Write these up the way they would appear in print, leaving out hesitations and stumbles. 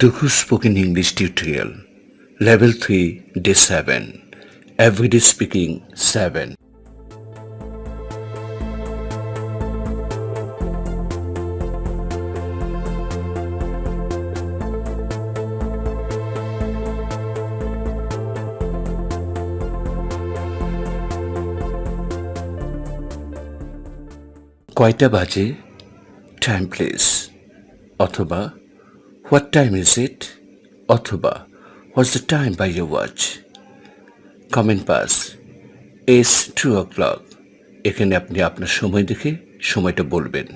Dukhu Spoken English Tutorial Level 3 Day 7 Everyday Speaking 7 কয়টা বাজে? Time please. অথবা What time is it? অথবা What's the time by your watch? Comment pass. It's 2 o'clock. এখানে আপনি আপনার সময় দেখে সময়টা বলবেন।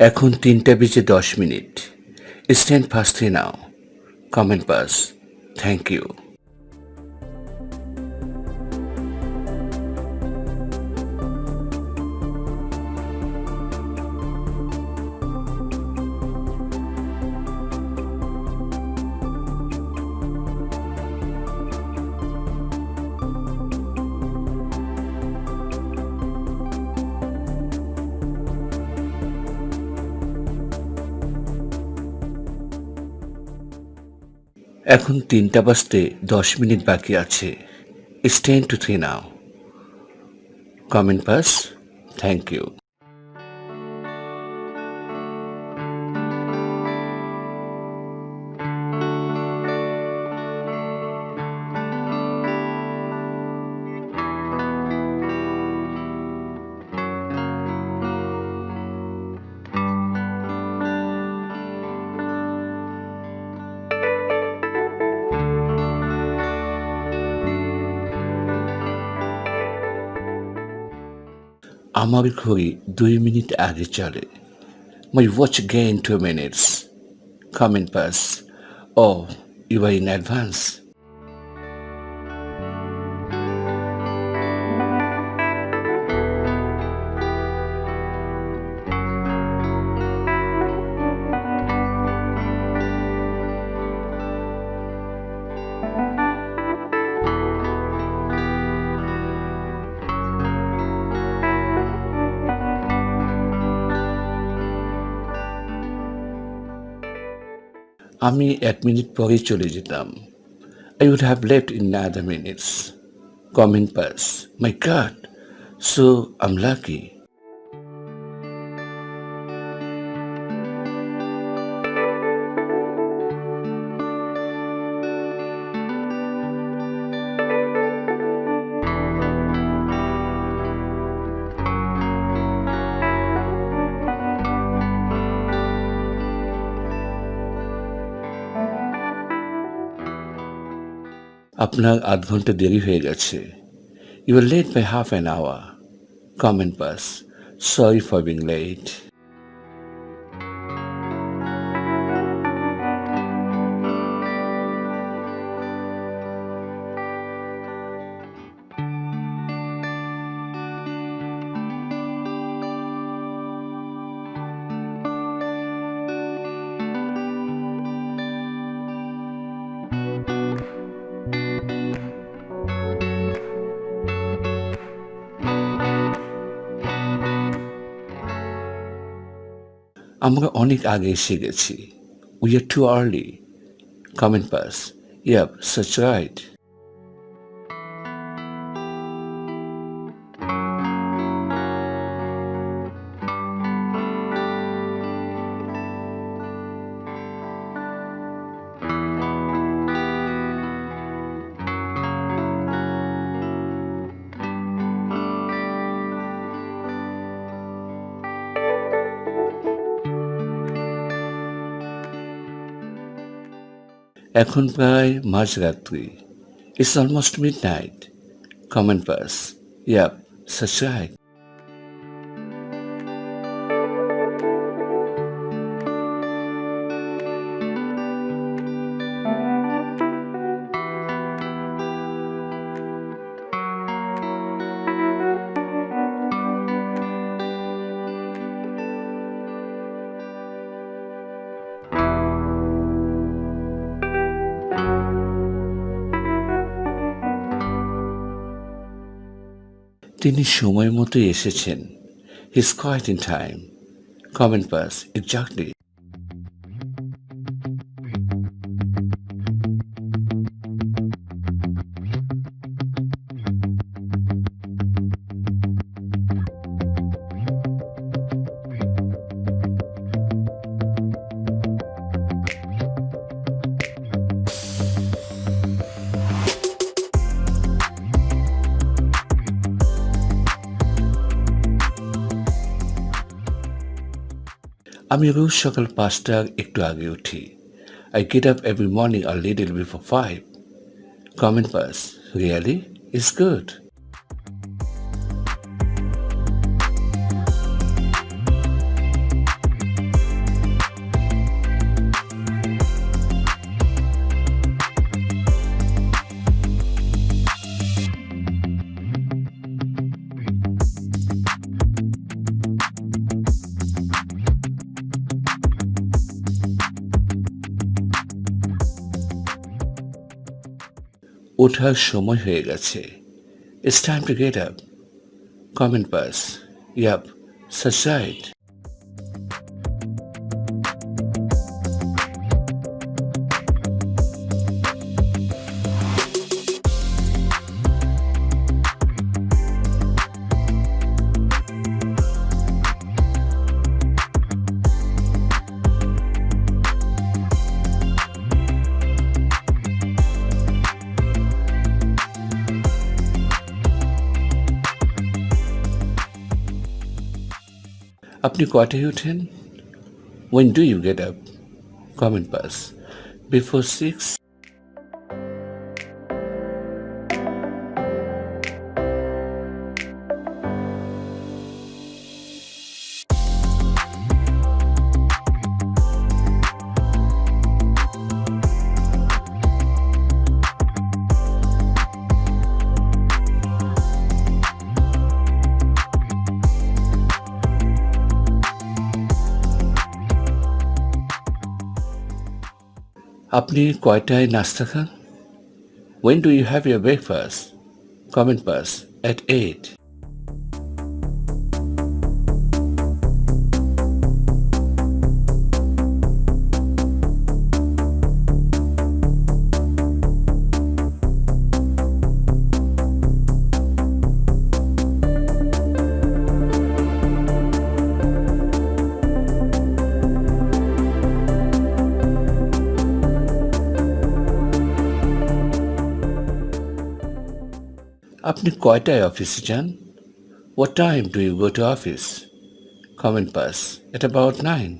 এখন 3:10 It's 3:10 now. Comment pass. Thank you. এখন 3:10 বাকি আছে। It's 2:10 now. Comment pass. Thank you. আমার ঘড়ি 2 মিনিট আগে চলে। My watch gained 2 minutes. Comment pass. Oh, you are in advance. আমি 1 মিনিট পরেই চলে যেতাম। I would have left in another minutes. Comment pass. My God, so I'm lucky. আপনার 8 ঘন্টা দেরি হয়ে গেছে। You were late by half an hour. Comment pass. Sorry for being late. আমরা অনেক আগে এসে গেছি। We are too early. Comment pass. Yep, such right. এখন প্রায় মাঝরাত্রি। It's almost midnight. Comment pass. Yep, such right. তিনি সময় মতোই এসেছেন। He's quite in time. Comment pass. Exactly. আমি রোজ সকাল 5টার একটু আগে উঠি। I get up every morning a little before 5. Comment pass. Really? It's good. ওঠার সময় হয়ে গেছে। It's time to get up. Comment pass. Yup, such right. আপনি কয়টায় ওঠেন? When do you get up? Comment pass. Before 6? আপনি কয়টায় নাস্তা খান? When do you have your breakfast? Comment pass. At 8. আপনি কয়টায় অফিসে যান? What time do you go to office? Comment pass. At about 9.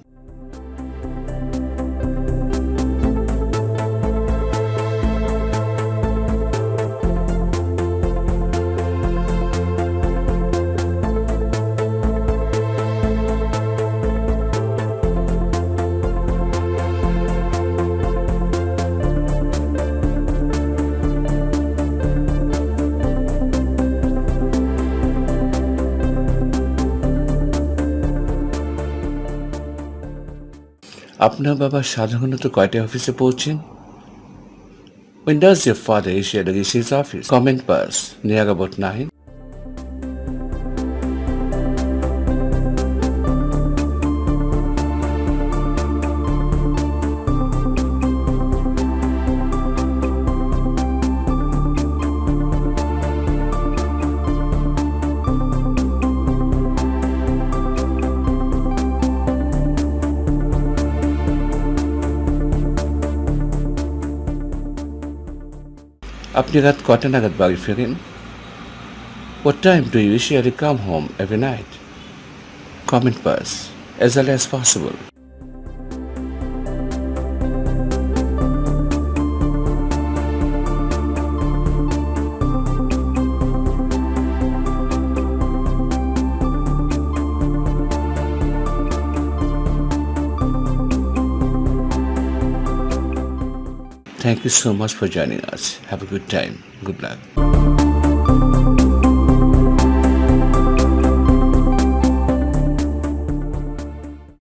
আপনার বাবা সাধারণত কয়টায় অফিসে পৌঁছেন? When does your father usually reach his office? Comment pass. Near about 9. আপনি রাত কটা নাগাদ বাড়ি ফেরেন? What time do you usually come home every night? Comment pass. As early as possible. Thank you so much for joining us. Have a good time. Good luck.